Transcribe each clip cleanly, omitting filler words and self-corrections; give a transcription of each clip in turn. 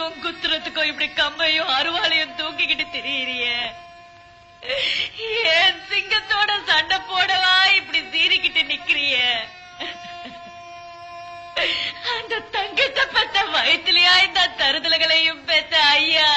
வெட்டுறதுக்கும் குத்துறதுக்கும் இப்படி கம்பையும் அருவாளையும் தூக்கிக்கிட்டு திரியிறிய? ஏன் சிங்கத்தோட சண்டை போடவா இப்படி சீறிக்கிட்டு நிக்கிறிய? அந்த தங்கத்தை பெத்த வயிற்றுலயா இந்த தருதல்களையும் பெத்த ஐயா?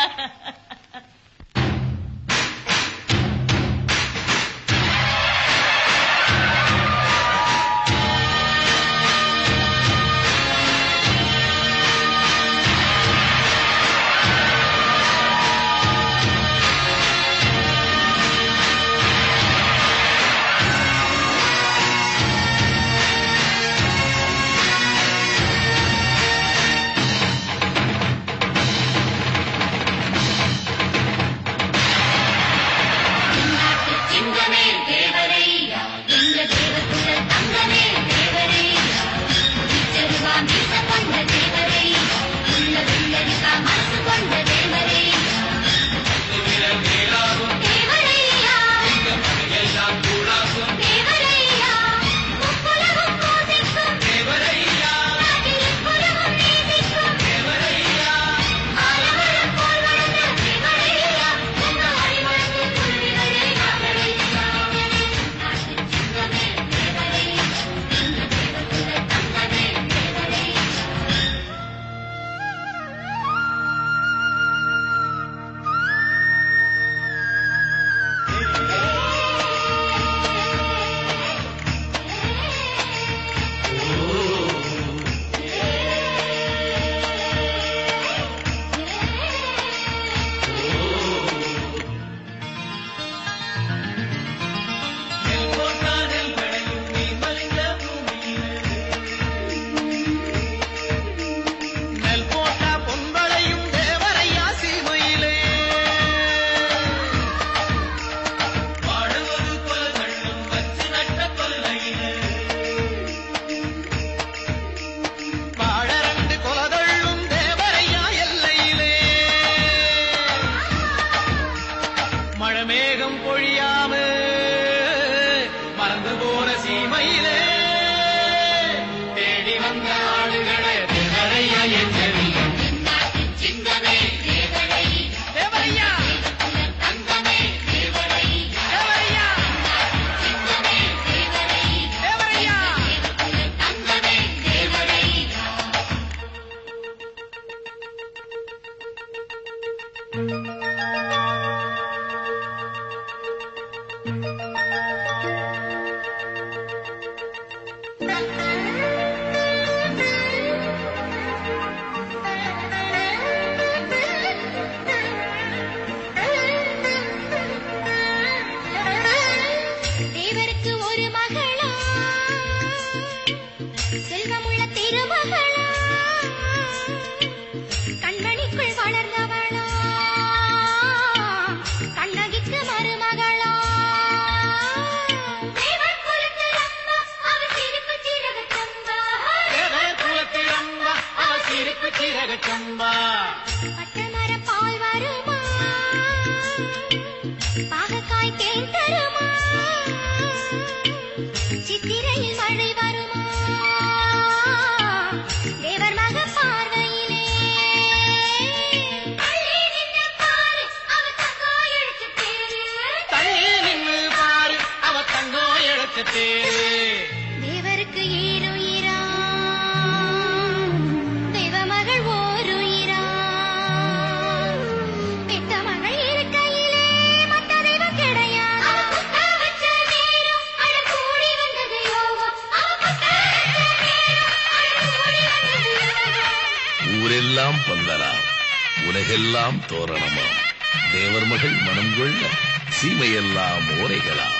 மேகம் பொழியாம மறந்து போன சீமையிலே தேடி வந்த ஆளுகளை தேவரையா எச்சரியா சிங்கமே தேவரையா தங்கமே தேவரையா சிங்கமே தேவரையா தங்கமே தேவரையா. தேவருக்கு ஒரு மகளா, செல்வமுள்ள திருமகளா, கண்மணிக்குள் வளர்ந்தவளா, கண்ணகிக்கு மருமகளா. தேவர் குலத்தில் அம்மா, அவள் சிரிப்பு சிறகச்சம்பா. தேவர் குலத்தில் அம்மா, அவள் சிரிப்பு சிறகச்சம்பா. பட்டமர பால் வருமா, பாகக்காய் தேன் தருமா, சித்திரையில் மழை வருமா, தேவர் மக பார்வையிலே தள்ளி நின்று பாரு, அவ தங்கோ எழுத்து தேரு. தள்ளி நின்று பாரு, அவ தங்கோ எழுத்து தேரு. தேவருக்கு ஈருயிரா, தெய்வ மகள் ஓருயிரா, பெத்த மகள் இருக்கையிலே மத்த தெய்வம் கிடையாது. அவ புத்த வச்ச நேரம் அட கூடி வந்தது யோகம். அவ புத்த வச்ச நேரம் அட கூடி வந்தது யோகம். ஊரெல்லாம் பந்தலாம், உலகெல்லாம் தோரணமாம், தேவர் மகள் மனம் கொள்ள சீமையெல்லாம் ஓரைகளாம்.